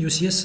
UCS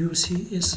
UCS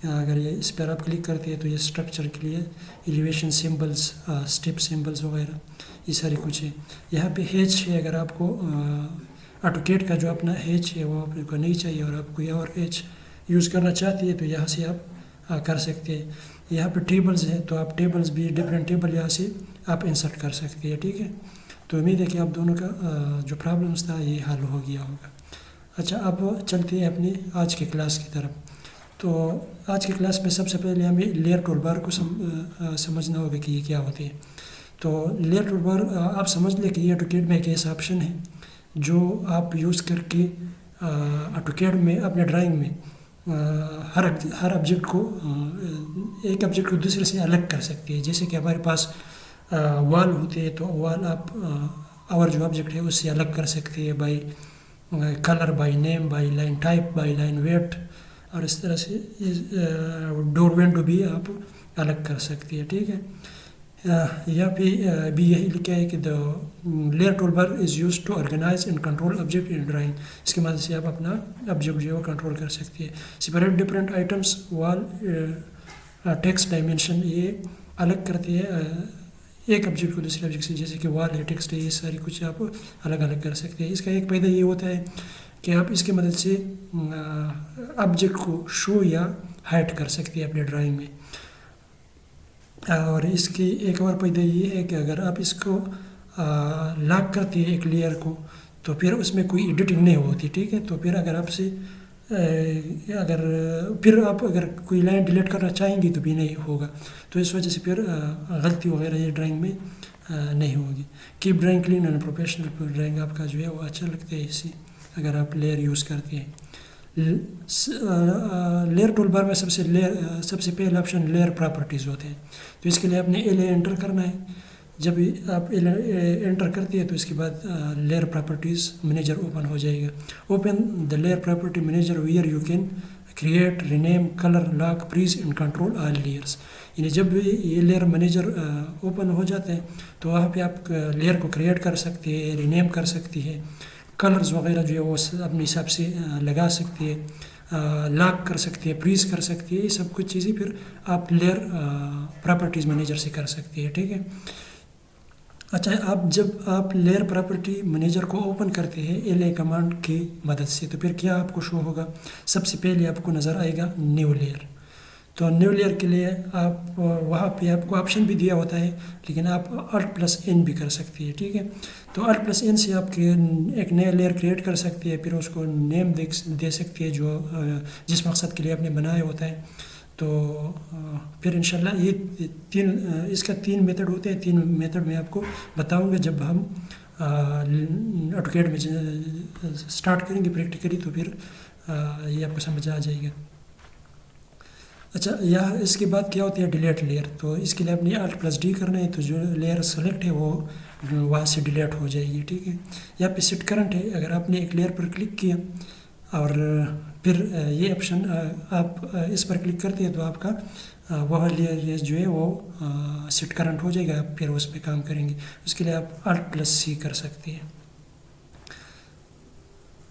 اگر یہ اس پر آپ کلک کرتے ہیں تو یہ اسٹرکچر کے لیے ایلیویشن سمبلس، اسٹیپ سمبلس وغیرہ یہ ساری کچھ ہے. یہاں پہ ہیچ ہے، اگر آپ کو آٹوکیڈ کا جو اپنا ہیچ ہے وہ آپ کو نہیں چاہیے اور آپ کوئی اور ہیچ یوز کرنا چاہتے ہیں تو یہاں سے آپ کر سکتے ہیں. یہاں پہ ٹیبلز ہیں تو آپ ٹیبلز بھی ڈفرینٹ ٹیبل یہاں سے آپ انسرٹ کر سکتے ہیں. ٹھیک ہے، تو امید ہے کہ آپ دونوں کا جو پرابلمس تھا یہ حل ہو گیا ہوگا. اچھا، اب چلتے ہیں اپنی آج کے کلاس کی طرف. تو آج کی کلاس میں سب سے پہلے ہمیں لیئر ٹول بار کو سمجھنا ہوگا کہ یہ کیا ہوتے ہیں. تو لیئر ٹول بار آپ سمجھ لیں کہ یہ آٹوکیڈ میں ایک ایسا آپشن ہے جو آپ یوز کر کے آٹوکیڈ میں اپنے ڈرائنگ میں ہر آبجیکٹ کو ایک آبجیکٹ کو دوسرے سے الگ کر سکتے ہیں. جیسے کہ ہمارے پاس وال ہوتے ہیں تو وال آپ اور جو آبجیکٹ ہے اس سے الگ کر سکتے ہیں by colour, by name, by line type, by line weight, اور اس طرح سے ڈور ونڈو بھی آپ الگ کر سکتے ہیں. ٹھیک ہے، یہاں پہ بھی یہی لکھا ہے کہ the layer tool bar is used to organise and control object in drawing. اس کی مدد سے آپ اپنا آبجیکٹ جو ہے وہ کنٹرول کر سکتے ہیں. سپریٹ ڈفرینٹ آئٹمس، وال، ٹیکسٹ، ڈائمینشن، یہ الگ کرتے ہیں ایک آبجیکٹ کو دوسرے آبجیکٹ سے. جیسے کہ وال ہے، ٹیکسٹ ہے، یہ ساری کچھ آپ الگ الگ کر سکتے ہیں. اس کا ایک فائدہ یہ ہوتا ہے کہ آپ اس کی مدد سے آبجیکٹ کو شو یا ہائڈ کر سکتے ہیں اپنے ڈرائنگ میں. اور اس کی ایک اور فائدہ یہ ہے کہ اگر آپ اس کو لاک کرتے ہیں ایک لیئر کو تو پھر اس میں کوئی ایڈیٹنگ نہیں ہوتی. ٹھیک ہے، تو پھر اگر آپ سے پھر آپ اگر کوئی لائن ڈیلیٹ کرنا چاہیں گی تو بھی نہیں ہوگا. تو اس وجہ سے پھر غلطی وغیرہ یہ ڈرائنگ میں نہیں ہوگی. Keep drawing clean and professional, drawing آپ کا جو ہے وہ اچھا لگتا ہے اس سے اگر آپ لیئر یوز کرتے ہیں. لیئر ٹول بار میں سب سے پہلا آپشن لیئر پراپرٹیز ہوتے ہیں. تو اس کے لیے آپ نے ایل انٹر کرنا ہے. جب آپ انٹر کرتے ہیں تو اس کے بعد لیئر پراپرٹیز منیجر اوپن ہو جائے گا. Open the layer property manager where you can create, rename, colour, lock, freeze and control all layers. یعنی جب یہ لیئر منیجر اوپن ہو جاتے ہیں تو وہاں پہ آپ لیئر کو کریٹ کر سکتے ہیں، رینیم کر سکتے ہیں، کلرز وغیرہ جو ہے وہ اپنے حساب سے لگا سکتے ہیں، لاک کر سکتے ہیں، فریز کر سکتے ہیں. یہ سب کچھ چیزیں پھر آپ لیئر پراپرٹیز منیجر سے کر سکتے ہیں. ٹھیک ہے، اچھا، جب آپ لیئر پراپرٹی منیجر کو اوپن کرتے ہیں ایل اے کمانڈ کی مدد سے تو پھر کیا آپ کو شو ہوگا؟ سب سے پہلے آپ کو نظر آئے گا نیو لیئر. تو نیو لیئر کے لیے آپ وہاں پہ آپ کو آپشن بھی دیا ہوتا ہے لیکن آپ Alt+N بھی کر سکتے ہیں. ٹھیک ہے، تو Alt+N سے آپ ایک نیا لیئر کریٹ کر سکتے ہیں، پھر اس کو نیم دے سکتے ہیں جو جس مقصد کے لیے آپ نے بنایا ہوتا ہے. تو پھر انشاءاللہ یہ اس کا 3 میتھڈ ہوتے ہیں. 3 میتھڈ میں آپ کو بتاؤں گا جب ہم آٹوکیڈ میں سٹارٹ کریں گے پریکٹیکلی تو پھر یہ آپ کو سمجھ آ جائے گا. اچھا، اس کے بعد کیا ہوتی ہے ڈیلیٹ لیئر. تو اس کے لیے آپ نے Alt+D کرنا ہے تو جو لیئر سلیکٹ ہے وہ وہاں سے ڈیلیٹ ہو جائے گی. ٹھیک ہے، یہاں پہ سیٹ کرنٹ ہے. اگر آپ نے ایک لیئر پر کلک کیا اور پھر یہ آپشن آپ اس پر کلک کرتے ہیں تو آپ کا وہ لیئر جو ہے وہ سیٹ کرنٹ ہو جائے گا. پھر اس پہ کام کریں گے. اس کے لیے آپ Alt+C کر سکتے ہیں.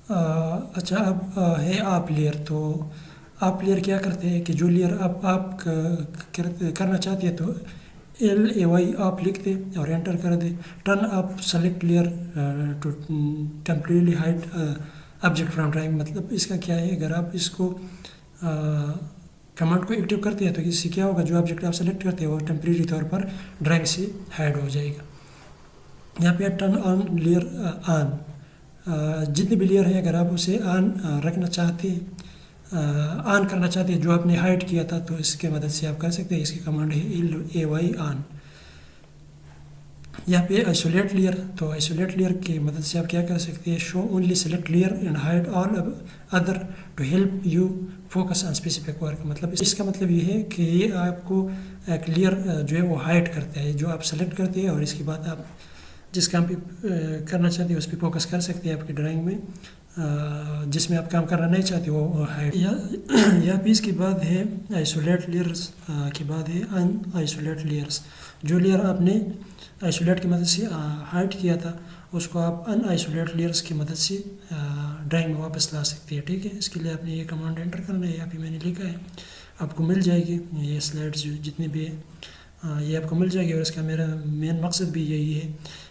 اچھا، اب ہے آپ لیئر. تو آپ لیئر کیا کرتے ہیں کہ جو لیئر آپ کرنا چاہتے ہیں تو LAY آپ لکھ دیں اور انٹر کر دیں. Turn off select layer to temporarily hide object from drawing. مطلب اس کا کیا ہے، اگر آپ اس کو کمانڈ کو ایکٹیو کرتے ہیں تو اس سے کیا ہوگا، جو آبجیکٹ آپ سلیکٹ کرتے ہیں وہ ٹیمپریری طور پر ڈرائنگ سے ہائڈ ہو جائے گا. یہاں پہ ٹرن آن لیئر آن، جتنے بھی لیئر ہیں اگر آپ اسے آن رکھنا چاہتے ہیں، آن کرنا چاہتے ہیں جو آپ نے ہائڈ کیا تھا تو اس کے مدد سے آپ کر سکتے ہیں. اس کی کمانڈ ہے LAY آن. یہاں پہ آئسولیٹ لیئر. تو آئسولیٹ لیئر کی مدد سے آپ کیا کر سکتے ہیں، show only select layer and hide all other to help you focus on specific work. مطلب اس کا مطلب یہ ہے کہ یہ آپ کو ایک لیئر جو ہے وہ ہائڈ کرتا ہے جو آپ سلیکٹ کرتے ہیں اور اس کے بعد آپ جس کام پہ کرنا چاہتے ہیں اس پہ فوکس کر سکتے ہیں آپ کی ڈرائنگ میں. جس میں آپ کام کرنا نہیں چاہتے وہ ہائڈ. یہاں پہ اس کے بعد ہے آئسولیٹ لیئرس کے بعد ہے ان آئسولیٹ لیئرس. جو لیئر آپ نے آئسولیٹ کی مدد سے ہائڈ کیا تھا اس کو آپ ان آئسولیٹ لیئرس کی مدد سے ڈرائنگ میں واپس لا سکتے ہیں. ٹھیک ہے، اس کے لیے آپ نے یہ کمانڈ انٹر کرنا ہے. یہاں پہ میں نے لکھا ہے آپ کو مل جائے گی. یہ سلائڈز جو جتنی بھی ہے یہ آپ کو مل جائے گی, اور اس کا میرا مین مقصد بھی یہی ہے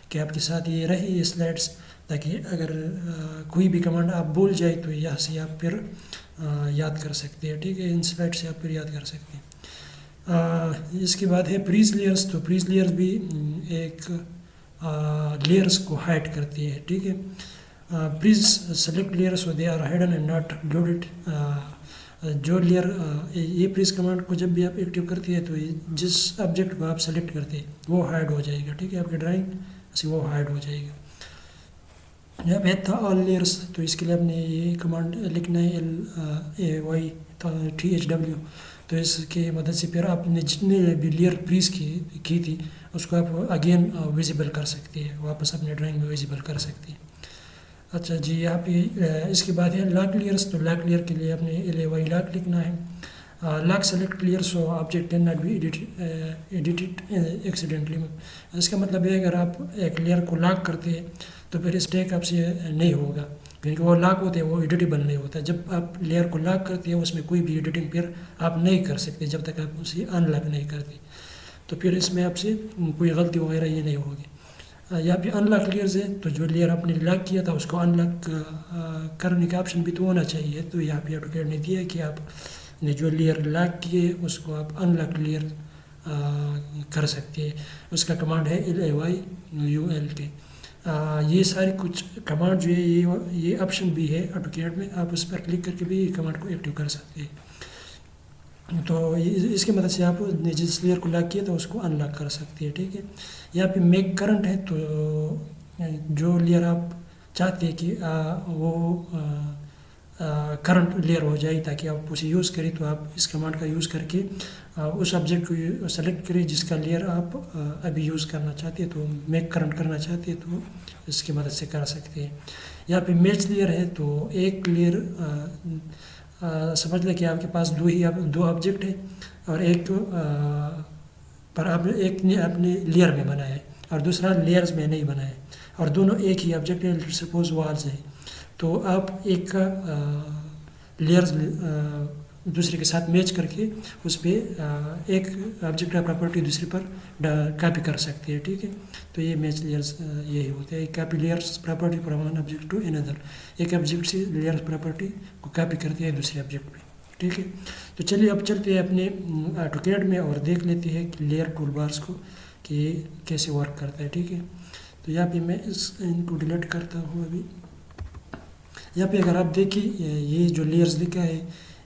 کہ آپ کے ساتھ یہ رہے یہ سلائڈز, تاکہ اگر کوئی بھی کمانڈ آپ بھول جائے تو یہاں سے آپ پھر یاد کر سکتے ہیں. ٹھیک ہے, ان سلائڈ سے آپ پھر یاد کر سکتے ہیں. اس کے بعد ہے پریز لیئرز. تو پریز لیئرز بھی ایک لیئرز کو ہائڈ کرتی ہے. ٹھیک ہے, please select layer so they are hidden and not loaded. جو لیئر یہ پریز کمانڈ کو جب بھی آپ ایکٹیو کرتی ہے تو جس آبجیکٹ کو آپ سلیکٹ کرتے ہیں وہ ہائڈ ہو جائے گا. ٹھیک ہے, آپ کی ڈرائنگ سے وہ ہائڈ ہو جائے گا. یہاں پہ تھا آل لیئرس, تو اس کے لیے آپ نے یہ کمانڈ لکھنا ہے LAYTHW. تو اس کی مدد سے پھر آپ نے جتنے بھی لیئر پریز کی تھی اس کو آپ اگین ویزیبل کر سکتے ہیں, واپس اپنے ڈرائنگ میں ویزیبل کر سکتے ہیں. اچھا جی, یہاں پہ اس کے بعد ہے لاک لیئرس. تو لاک لیئر کے لیے آپ نے LAY لاک لکھنا ہے. Lock select layer so object can not be edited accidentally. اس کا مطلب ہے اگر آپ ایک لیئر کو لاک کرتے ہیں تو پھر اس ٹیک آپ سے نہیں ہوگا, کیونکہ وہ لاک ہوتے ہیں وہ ایڈیٹیبل نہیں ہوتا. جب آپ لیئر کو لاک کرتے ہیں اس میں کوئی بھی ایڈیٹنگ پھر آپ نہیں کر سکتے جب تک آپ اسے ان لاک نہیں کرتے. تو پھر اس میں آپ سے کوئی غلطی وغیرہ یہ نہیں ہوگی. یہاں پہ ان لاک لیئرز ہے, تو جو لیئر آپ نے لاک کیا تھا اس کو ان لاک کرنے کا آپشن بھی تو ہونا چاہیے. تو یہاں پہ ایڈوکیٹ نے دیا ہے کہ آپ نے جو لیئر لاک کیے اس کو آپ ان لاک لیئر کر سکتے ہیں. اس کا کمانڈ ہے LAYULT. یہ ساری کچھ کمانڈ جو ہے یہ آپشن بھی ہے ایڈوکیٹ میں, آپ اس پر کلک کر کے بھی یہ کمانڈ کو ایکٹیو کر سکتے ہیں. تو اس کی مدد سے آپ نے جس لیئر کو لاک کیا تھا اس کو ان لاک کر سکتے ہیں. ٹھیک ہے, یہاں پہ میک کرنٹ ہے. تو جو لیئر آپ چاہتے ہیں کہ وہ کرنٹ لیئر ہو جائے تاکہ آپ اسے یوز کریں, تو آپ اس کمانڈ کا یوز کر کے اس آبجیکٹ کو سلیکٹ کریں جس کا لیئر آپ ابھی یوز کرنا چاہتے ہیں. تو میک کرنٹ کرنا چاہتے ہیں تو اس کی مدد سے کر سکتے ہیں. یہاں پہ میچ لیئر ہے. تو ایک لیئر سمجھ لیں کہ آپ کے پاس دو آبجیکٹ ہیں اور ایک پر آپ ایک نے اپنے لیئر میں بنایا ہے اور دوسرا لیئرز میں نہیں بنایا ہے, اور دونوں ایک ہی آبجیکٹ ہے. سپوز والز ہے, تو آپ ایک کا لیئرز دوسرے کے ساتھ میچ کر کے اس پہ ایک آبجیکٹ کا پراپرٹی دوسرے پر کاپی کر سکتے ہیں. ٹھیک ہے, تو یہ میچ لیئرز یہی ہوتے ہیں. ایک copy layers property from one object to another, ایک آبجیکٹ سے لیئرز پراپرٹی کو کاپی کرتے ہیں دوسرے آبجیکٹ پہ. ٹھیک ہے, تو چلیے اب چلتے ہیں اپنے آٹوکیڈ میں اور دیکھ لیتے ہیں کہ لیئر ٹول بارس کو کہ کیسے ورک کرتا ہے. ٹھیک ہے, تو یہاں پہ میں ان کو ڈیلیٹ کرتا ہوں. ابھی یہاں پہ اگر آپ دیکھیں یہ جو لیئرز لکھا ہے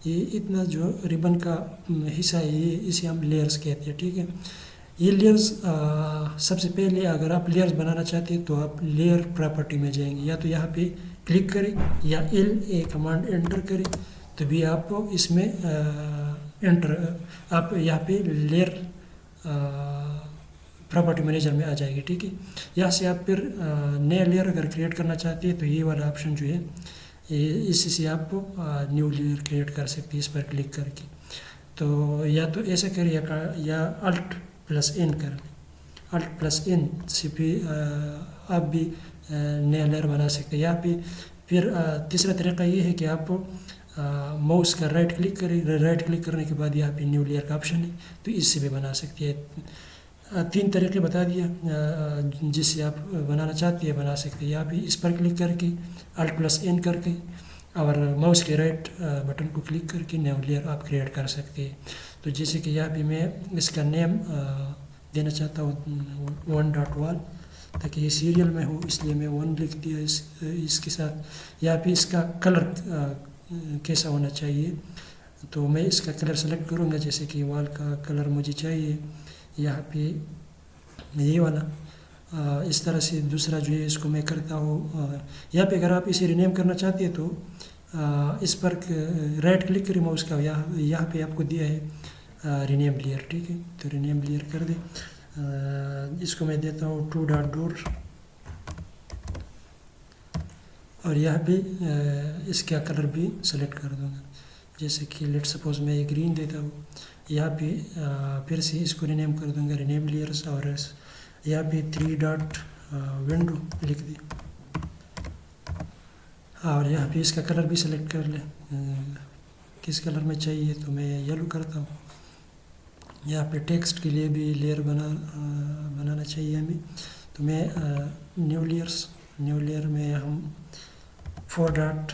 یہ اتنا جو ریبن کا حصہ ہے یہ اسے ہم لیئرز کہتے ہیں. ٹھیک ہے, یہ لیئرز سب سے پہلے اگر آپ لیئرز بنانا چاہتے ہیں تو آپ لیئر پراپرٹی میں جائیں گے, یا تو یہاں پہ کلک کریں یا LA کمانڈ انٹر کریں تو بھی آپ اس میں آپ یہاں پہ لیئر پراپرٹی مینیجر میں آ جائے گی. ٹھیک ہے, یہاں سے آپ پھر نیا لیئر اگر کریٹ کرنا چاہتے ہیں تو یہ والا آپشن جو ہے اس سے آپ نیو لیئر کریٹ کر سکتے ہیں اس پر کلک کر کے. تو یا تو ایسا کریں یا Alt+N کر لیں. Alt+N سے بھی آپ بھی نیا لیئر بنا سکتے ہیں. یہاں پہ پھر تیسرا طریقہ یہ ہے کہ آپ ماؤس کا رائٹ کلک کریں, رائٹ کلک کرنے کے بعد یہاں پہ نیو لیئر کا آپشن ہے تو اس سے بھی بنا سکتے ہیں. 3 طریقے بتا دیا جس سے آپ بنانا چاہتے ہیں بنا سکتے ہیں. یہاں پہ اس پر کلک کر کے Alt+N کر کے اور ماؤس کے رائٹ بٹن کو کلک کر کے نیو لیئر آپ کریٹ کر سکتے ہیں. تو جیسے کہ یہاں پہ میں اس کا نیم دینا چاہتا ہوں 1.wall تاکہ یہ سیریل میں ہو, اس لیے میں 1 لکھ دیا اس کے ساتھ. یہاں پہ اس کا کلر کیسا ہونا چاہیے تو میں اس کا کلر سلیکٹ کروں گا, جیسے کہ وال کا کلر مجھے چاہیے یہاں پہ یہ والا. اس طرح سے دوسرا جو ہے اس کو میں کرتا ہوں. یہاں پہ اگر آپ اسے رینیم کرنا چاہتے ہیں تو اس پر رائٹ کلک کریں ماؤس کا, یہاں پہ آپ کو دیا ہے رینیم لیئر. ٹھیک ہے, تو رینیم لیئر کر دیں. اس کو میں دیتا ہوں 2.door اور یہاں پہ اس کا کلر بھی سلیکٹ کر دوں گا, جیسے کہ لیٹ سپوز میں یہ گرین دیتا ہوں. یہاں پہ پھر سے اس کو رینیم کر دوں گا رینیم لیئرس, اور یہاں پہ 3.window لکھ دیں اور یہاں پہ اس کا کلر بھی سلیکٹ کر لیں کس کلر میں چاہیے تو میں یلو کرتا ہوں. یہاں پہ ٹیکسٹ کے لیے بھی لیئر بنانا چاہیے ہمیں, تو میں نیو لیئر میں ہم 4 ڈاٹ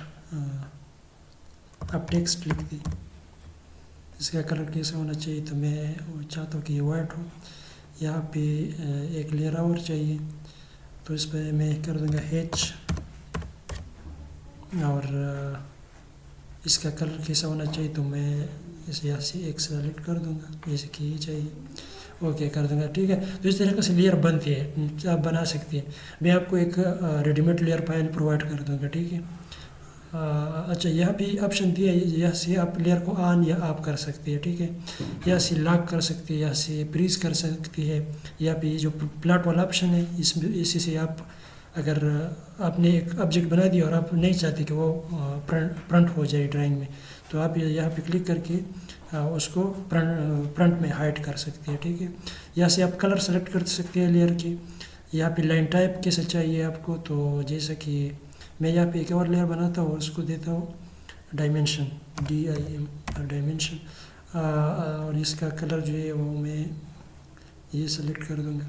اب ٹیکسٹ لکھ دیں. اس کا کلر کیسا ہونا چاہیے تو میں چاہتا ہوں کہ یہ وائٹ ہو. یہاں پہ ایک لیئر اور چاہیے تو اس پہ میں کر دوں گا H, اور اس کا کلر کیسا ہونا چاہیے تو میں اس یہاں سے ایک سلیکٹ کر دوں گا, جیسے کہ یہ چاہیے اوکے کر دوں گا. ٹھیک ہے, تو اس طریقے سے لیئر بنتی ہے, آپ بنا سکتے ہیں. میں آپ کو ایک ready made layer file provide کر دوں گا. ٹھیک ہے, اچھا یہاں بھی آپشن دیا ہے, یہاں سے آپ لیئر کو آن یا آف کر سکتے ہیں. ٹھیک ہے, یہاں سے لاک کر سکتے ہیں, یہاں سے فریز کر سکتے ہیں. یہاں پہ یہ جو پلاٹ والا آپشن ہے اسی سے آپ اگر آپ نے ایک آبجیکٹ بنا دیا اور آپ نہیں چاہتے کہ وہ پرنٹ ہو جائے ڈرائنگ میں, تو آپ یہاں پہ کلک کر کے اس کو پرنٹ میں ہائڈ کر سکتے ہیں. ٹھیک ہے, یہاں سے آپ کلر سلیکٹ کر سکتے ہیں لیئر کی. یہاں پہ لائن ٹائپ کیسے چاہیے آپ کو, تو جیسا کہ میں یہاں پہ ایک اور لیئر بناتا ہوں, اس کو دیتا ہوں ڈائمینشن ڈائمینشن, اور اس کا کلر جو ہے وہ میں یہ سلیکٹ کر دوں گا.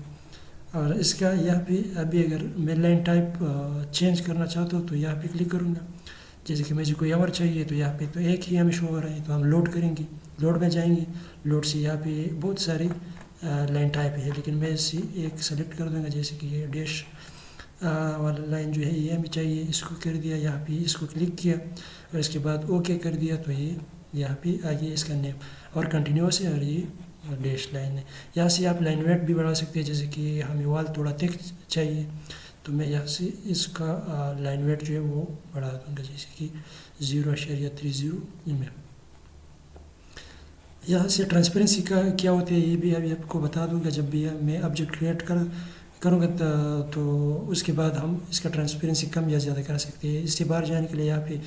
اور اس کا یہاں پہ ابھی اگر میں لائن ٹائپ چینج کرنا چاہتا ہوں تو یہاں پہ کلک کروں گا. جیسے کہ مجھے کوئی اور چاہیے تو یہاں پہ تو ایک ہی ہمیں شو ہو رہا ہے, تو ہم لوڈ کریں گے, لوڈ میں جائیں گے. لوڈ سے یہاں پہ بہت ساری لائن ٹائپ ہے, لیکن میں اسی ایک سلیکٹ کر دوں گا. جیسے کہ یہ ڈیش والا لائن جو ہے یہ ہمیں چاہیے, اس کو کر دیا, یہاں پہ اس کو کلک کیا اور اس کے بعد اوکے کر دیا, تو یہ یہاں پہ آگے اس کا نیم اور کنٹینیوس ہے, اور یہ ڈیش لائن ہے. یہاں سے آپ لائن ویٹ بھی بڑھا سکتے ہیں, جیسے کہ ہمیں وال تھوڑا تھک چاہیے تو میں یہاں سے اس کا لائن ویٹ جو ہے وہ بڑھا دوں گا, جیسے کہ 0.30 mm. یہاں سے ٹرانسپیرنسی کا کیا ہوتا ہے یہ بھی ابھی آپ کو بتا دوں گا. جب بھی میں آبجیکٹ کریٹ کروں گا تو اس کے بعد ہم اس کا ٹرانسپیرنسی کم یا زیادہ کر سکتے ہیں. اس سے باہر جانے کے لیے یہاں پہ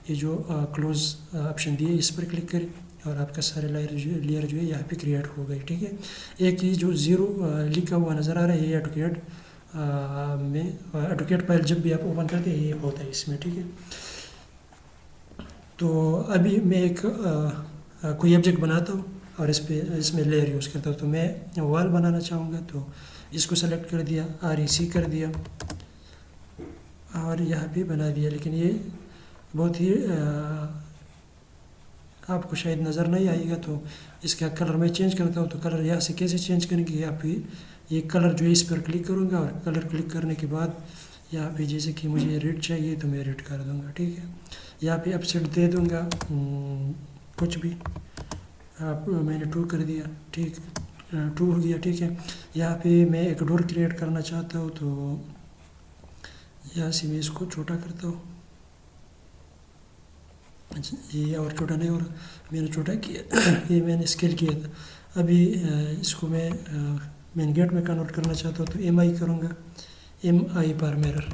یہ جو کلوز آپشن دیے اس پر کلک کریں اور آپ کا سارے لیئر جو ہے یہاں پہ کریٹ ہو گئی. ٹھیک ہے, ایک یہ جو 0 لکھا ہوا نظر آ رہا ہے یہ ایڈوکیٹ فائل جب بھی آپ اوپن کرتے ہیں یہ ہوتا ہے اس میں. ٹھیک ہے, تو ابھی میں ایک کوئی آبجیکٹ بناتا ہوں اور اس میں لیئر یوز کرتا ہوں. تو میں وال بنانا چاہوں گا تو اس کو سلیکٹ کر دیا, REC کر دیا اور یہاں پہ بنا دیا. لیکن یہ بہت ہی آپ کو شاید نظر نہیں آئے گا, تو اس کا کلر میں چینج کرتا ہوں. تو کلر یہاں سے کیسے چینج کریں گے, یہاں پہ یہ کلر جو ہے اس پر کلک کروں گا, اور کلر کلک کرنے کے بعد یہاں پہ جیسے کہ مجھے ریڈ چاہیے تو میں ریڈ کر دوں گا. ٹھیک ہے, یہاں پہ اپسیٹ دے دوں گا کچھ بھی, میں نے 2 کر دیا. ٹھیک 2 ہو گیا. ٹھیک ہے, یہاں پہ میں ایک ڈور کریٹ کرنا چاہتا ہوں تو یہاں سے میں اس کو چھوٹا کرتا ہوں. یہ اور چھوٹا نہیں, اور میں نے چھوٹا کیا یہ میں نے اسکیل کیا تھا. ابھی اس کو میں مین گیٹ میں کنورٹ کرنا چاہتا ہوں تو MI کروں گا, MI پر میرر.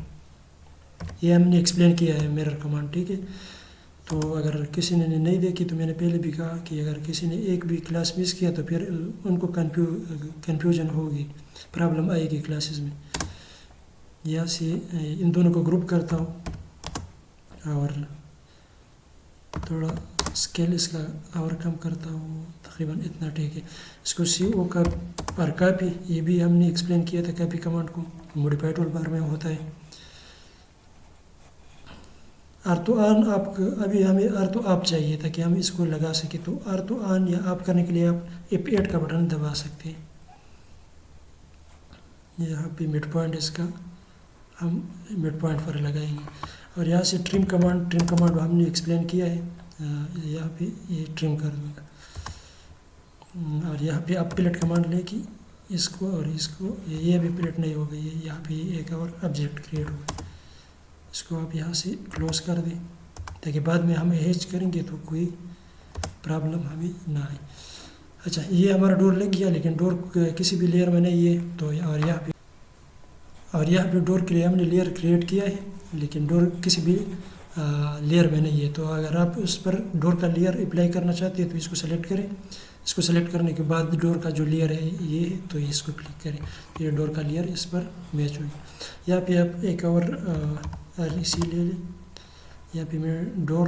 یہ ہم نے ایکسپلین کیا ہے میرر کمانڈ. ٹھیک ہے, تو اگر کسی نے نہیں دیکھی تو میں نے پہلے بھی کہا کہ اگر کسی نے ایک بھی کلاس مس کیا تو پھر ان کو کنفیوژن ہوگی, پرابلم آئے گی کلاسز میں. یہاں سے ان دونوں کو گروپ کرتا ہوں اور تھوڑا اسکیل اس کا اور کم کرتا ہوں, تقریباً اتنا. ٹھیک ہے, اس کو CO کا اور کاپی, یہ بھی ہم نے ایکسپلین کیا تھا کاپی کمانڈ کو, موڈیفائی ٹول بار میں ہوتا ہے. آرتو آن آپ ابھی ہمیں آرتو آپ چاہیے تھا کہ ہم اس کو لگا سکیں, تو آرتو آن یا آپ کرنے کے لیے آپ F8 کا بٹن دبا سکتے ہیں. یہاں پہ مڈ پوائنٹ اس کا ہم مڈ پوائنٹ پر لگائیں گے. اور یہاں سے ٹرم کمانڈ ہم نے ایکسپلین کیا ہے, یہاں پہ یہ ٹرم کر دوں گا. اور یہاں پہ آپ پلیٹ کمانڈ لے کے اس کو اور اس کو, یہ بھی پلیٹ نہیں ہو گئی ہے, یہاں پہ ایک اور آبجیکٹ کریٹ ہوا, اس کو آپ یہاں سے کلوز کر دیں تاکہ بعد میں ہم ہیچ کریں گے تو کوئی پرابلم ہمیں نہ آئے. اچھا, یہ ہمارا ڈور لگ گیا, لیکن ڈور کسی بھی لیئر میں نہیں ہے. تو اور یہاں پہ ڈور کے لیے ہم نے لیئر کریٹ کیا ہے, لیکن ڈور کسی بھی لیئر میں نہیں ہے. تو اگر آپ اس پر ڈور کا لیئر اپلائی کرنا چاہتے ہیں تو اس کو سلیکٹ کریں. اس کو سلیکٹ کرنے کے بعد ڈور کا جو لیئر ہے یہ ہے تو اس کو کلک کریں, تو یہ ڈور کا لیئر اس پر میچ ہوگی. یہاں پہ آپ ایک اور REC لے لیں. یہاں پہ میں ڈور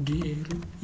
DL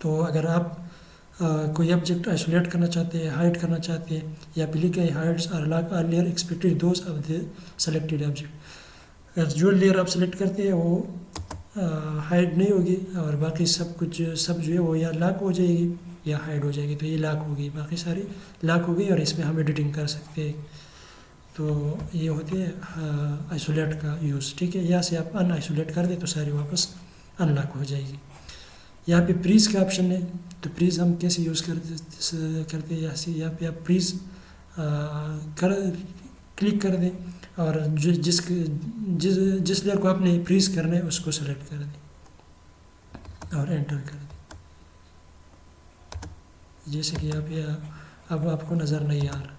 تو اگر آپ کوئی آبجیکٹ آئسولیٹ کرنا چاہتے ہیں, ہائڈ کرنا چاہتے ہیں, یا لکھ کے ہائڈس اور lock are layer expected those of the selected object. جو لیئر آپ سلیکٹ کرتے ہیں وہ ہائڈ نہیں ہوگی, اور باقی سب جو ہے وہ یا لاک ہو جائے گی یا ہائڈ ہو جائے گی. تو یہ لاک ہوگی, باقی ساری لاک ہو گئی, اور اس میں ہم ایڈیٹنگ کر سکتے ہیں. تو یہ ہوتے ہیں آئسولیٹ کا یوز. ٹھیک ہے, یہاں سے آپ ان آئسولیٹ کر دیں تو ساری واپس ان لاک ہو جائے گی. یہاں پہ پریز کا آپشن ہے, تو پریز ہم کیسے یوز کرتے ہیں. یہاں پہ آپ پریز کلک کر دیں, اور جس لیئر کو آپ نے پریز کرنا ہے اس کو سلیکٹ کر دیں اور انٹر کر دیں. جیسے کہ یہاں پہ اب آپ کو نظر نہیں آ رہا,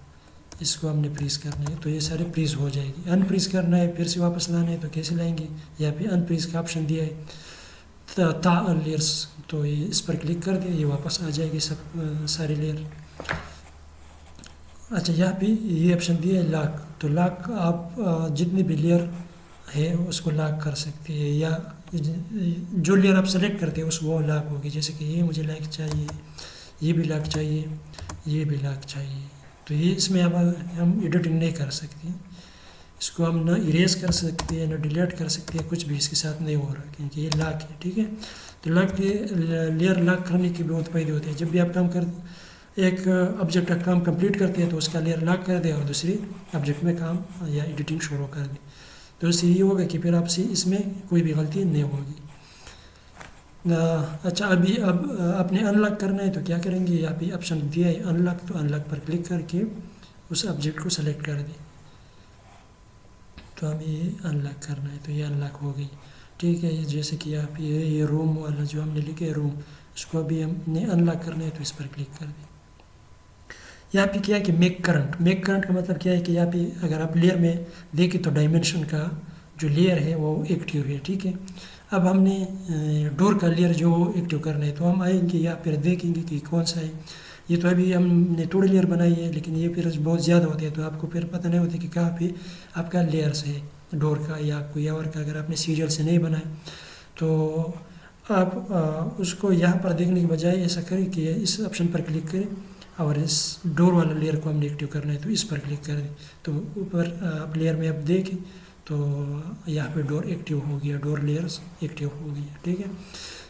اس کو ہم نے پریز کرنا ہے تو یہ سارے پریز ہو جائے گی. ان پریز کرنا ہے پھر سے واپس لانا ہے تو کیسے لائیں گے. یہاں پہ ان پریز کا آپشن دیا ہے تا لیئرس, تو یہ اس پر کلک کر دیں, یہ واپس آ جائے گی ساری لیئر. اچھا, یہاں پہ یہ آپشن دیا ہے لاک, تو لاک آپ جتنی بھی لیئر ہے اس کو لاک کر سکتے ہیں, یا جو لیئر آپ سلیکٹ کرتے ہیں اس وہ لاک ہوگی. جیسے کہ یہ مجھے لاک چاہیے, یہ بھی لاک چاہیے, یہ بھی لاک چاہیے. تو یہ اس میں ہم ایڈیٹنگ نہیں کر سکتے. اس کو ہم نہ اریز کر سکتے ہیں نہ ڈیلیٹ کر سکتے ہیں, کچھ بھی اس کے ساتھ نہیں ہو رہا کیونکہ یہ لاک ہے. ٹھیک ہے, تو لاک کے لیئر لاک کرنے کے بہت فائدے ہوتے ہیں. جب بھی آپ ایک آبجیکٹ کا کام کمپلیٹ کرتے ہیں تو اس کا لیئر لاک کر دیں اور دوسری آبجیکٹ میں کام یا ایڈیٹنگ شروع کر دیں. تو اس سے یہ ہوگا کہ پھر آپ سے اس میں کوئی بھی غلطی نہیں ہوگی. اچھا, اب آپ نے ان لاک کرنا ہے تو کیا کریں گے. یہاں پہ آپشن دیا ہے ان لاک, تو ان لاک پر کلک کر کے اس آبجیکٹ کو سلیکٹ کر دیں. تو ہمیں یہ ان لاک کرنا ہے تو یہ ان لاک ہو گئی. ٹھیک ہے, جیسے کہ آپ یہ روم والا جو ہم نے لکھا ہے روم, اس کو ابھی ہم نے ان لاک کرنا ہے تو اس پر کلک کر دیں. یہاں پہ کیا ہے کہ میک کرنٹ کا مطلب کیا ہے کہ یہاں پہ اگر آپ لیئر میں دیکھیں تو ڈائمینشن کا جو لیئر ہے وہ ایکٹیو ہے. ٹھیک ہے, اب ہم نے ڈور کا لیئر جو ایکٹیو کرنا ہے تو ہم آئیں گے یا پھر دیکھیں گے کہ کون سا ہے. یہ تو ابھی ہم نے تھوڑی لیئر بنائی ہے, لیکن یہ پھر بہت زیادہ ہوتے ہیں تو آپ کو پھر پتہ نہیں ہوتا کہ کہاں پہ آپ کا لیئرس ہے ڈور کا یا کوئی اور کا. اگر آپ نے سیریل سے نہیں بنائے تو آپ اس کو یہاں پر دیکھنے کے بجائے ایسا کریں کہ اس آپشن پر کلک کریں, اور اس ڈور والا لیئر کو ہم نے ایکٹیو کرنا ہے تو اس پر کلک کر دیں. تو اوپر آپ لیئر میں آپ دیکھیں تو یہاں پہ ڈور ایکٹیو ہو گیا, ڈور لیئرس ایکٹیو ہو گیا. ٹھیک ہے,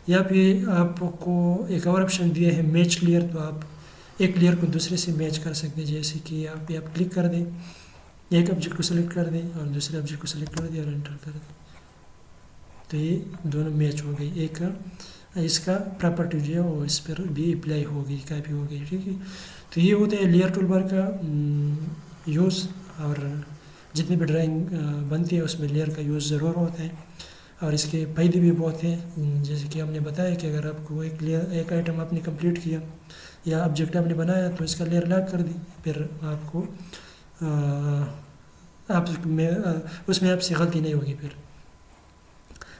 یہاں پہ آپ کو ایک اور آپشن دیا ہے میچ لیئر, تو آپ ایک لیئر کو دوسرے سے میچ کر سکتے ہیں. جیسے کہ یہاں پہ آپ کلک کر دیں, ایک آبجیکٹ کو سلیکٹ کر دیں اور دوسرے آبجیکٹ کو سلیکٹ کر دیں اور انٹر کر دیں, تو یہ دونوں میچ ہو گئی. ایک اس کا پراپرٹی جو ہے وہ اس پر بھی اپلائی ہوگی, کاپی ہو گئی. ٹھیک ہے, تو یہ ہوتا ہے لیئر ٹول بار کا یوز, اور جتنی بھی ڈرائنگ بنتی ہے اس میں لیئر کا یوز ضرور ہوتا ہے, اور اس کے فائدے بھی بہت ہیں. جیسے کہ ہم نے بتایا کہ اگر آپ کو ایک آئٹم آپ نے کمپلیٹ کیا یا آبجیکٹ آپ نے بنایا تو اس کا لیئر لاک کر دیں, پھر آپ کو اس میں آپ سے غلطی نہیں ہوگی پھر.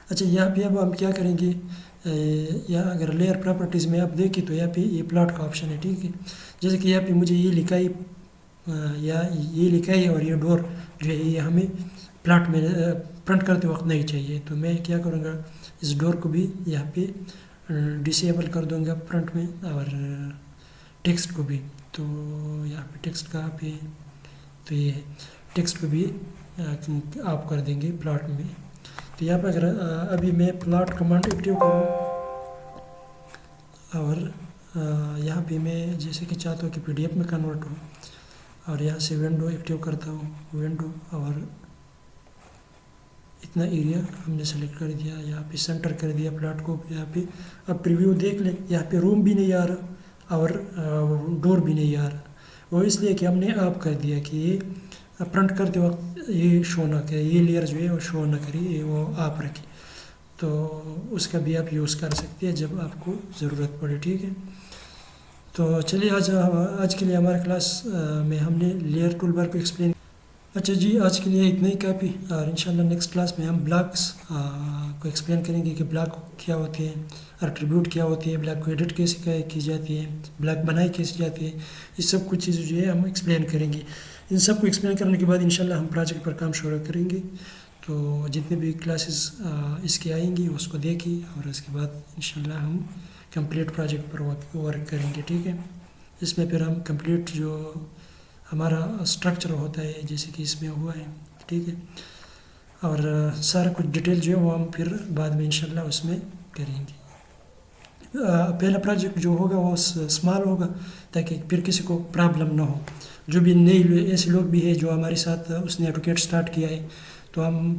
اچھا, یہاں پہ اب ہم کیا کریں گے, یا اگر لیئر پراپرٹیز میں آپ دیکھیں تو یہاں پہ یہ پلاٹ کا آپشن ہے. ٹھیک ہے, جیسے کہ یہاں پہ مجھے یہ لکھائی یا یہ لکھائی اور یہ ڈور جو ہے یہ ہمیں پلاٹ میں پرنٹ کرتے وقت نہیں چاہیے. تو میں کیا کروں گا, اس ڈور کو بھی یہاں پہ ڈسیبل کر دوں گا پرنٹ میں, اور ٹیکسٹ کو بھی. تو یہاں پہ ٹیکسٹ کہاں پہ, تو یہ ٹیکسٹ کو بھی آپ کر دیں گے پلاٹ میں. تو یہاں پہ اگر ابھی میں پلاٹ کمانڈ ایکٹیو کروں, اور یہاں پہ میں جیسے کہ چاہتا ہوں کہ پی ڈی ایف میں کنورٹ ہو, اور یہاں سے ونڈو ایکٹیو کرتا ہوں, ونڈو, اور اتنا ایریا ہم نے سلیکٹ کر دیا, یہاں پہ سینٹر کر دیا پلاٹ کو. یہاں پہ اب پریویو دیکھ لیں, یہاں پہ روم بھی نہیں آ رہا اور ڈور بھی نہیں آ رہا. وہ اس لیے کہ ہم نے آپ کر دیا کہ یہ پرنٹ کرتے وقت یہ شو نہ کرے, یہ لیئر جو ہے وہ شو نہ کرے, یہ وہ آپ رکھے. تو اس کا بھی آپ یوز کر سکتے ہیں جب آپ کو ضرورت پڑے. ٹھیک ہے, تو چلیے آج کے لیے ہمارے کلاس میں ہم نے لیئر ٹول بار کو ایکسپلین. اچھا جی, آج کے لیے اتنا ہی کافی, اور انشاءاللہ نیکسٹ کلاس میں ہم بلاکس کو ایکسپلین کریں گے کہ بلاک کیا ہوتے ہیں, ایٹریبیوٹ کیا ہوتی ہے, بلاک کو ایڈٹ کیسے کی جاتی ہے, بلاک بنائی کیسے جاتی ہے, یہ سب کچھ چیزیں جو ہے ہم ایکسپلین کریں گے. ان سب کو ایکسپلین کرنے کے بعد انشاءاللہ ہم پروجیکٹ پر کام شروع کریں گے. تو جتنے بھی کلاسز اس کی آئیں گی اس کو دیکھیں, اور اس کے بعد انشاءاللہ ہم کمپلیٹ پروجیکٹ پر ورک کریں گے. ٹھیک ہے, اس میں پھر ہم کمپلیٹ جو ہمارا اسٹرکچر ہوتا ہے جیسے کہ اس میں ہوا ہے. ٹھیک ہے, اور سارا کچھ ڈیٹیل جو ہے وہ ہم پھر بعد میں انشاءاللہ اس میں کریں گے. پہلا پروجیکٹ جو ہوگا وہ اسمال ہوگا تاکہ پھر کسی کو پرابلم نہ ہو. جو بھی نئے ایسے لوگ بھی ہیں جو ہمارے ساتھ اس نے ایڈوکیٹ سٹارٹ کیا ہے, تو ہم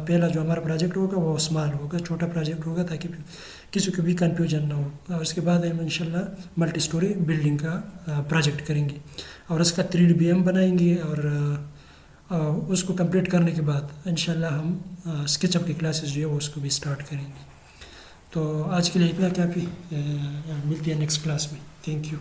پہلا جو ہمارا پروجیکٹ ہوگا وہ اسمال ہوگا, چھوٹا پروجیکٹ ہوگا تاکہ کسی کو بھی کنفیوژن نہ ہو. اور اس کے بعد ہم انشاءاللہ ملٹی سٹوری بلڈنگ کا پروجیکٹ کریں گے اور اس کا 3D بنائیں گے. اور اس کو کمپلیٹ کرنے کے بعد انشاءاللہ ہم اسکیچ اپ کی کلاسز جو ہے وہ اس کو بھی اسٹارٹ کریں گے. تو آج کے لیے اتنا کافی, ملتی ہے نیکسٹ کلاس میں. Thank you.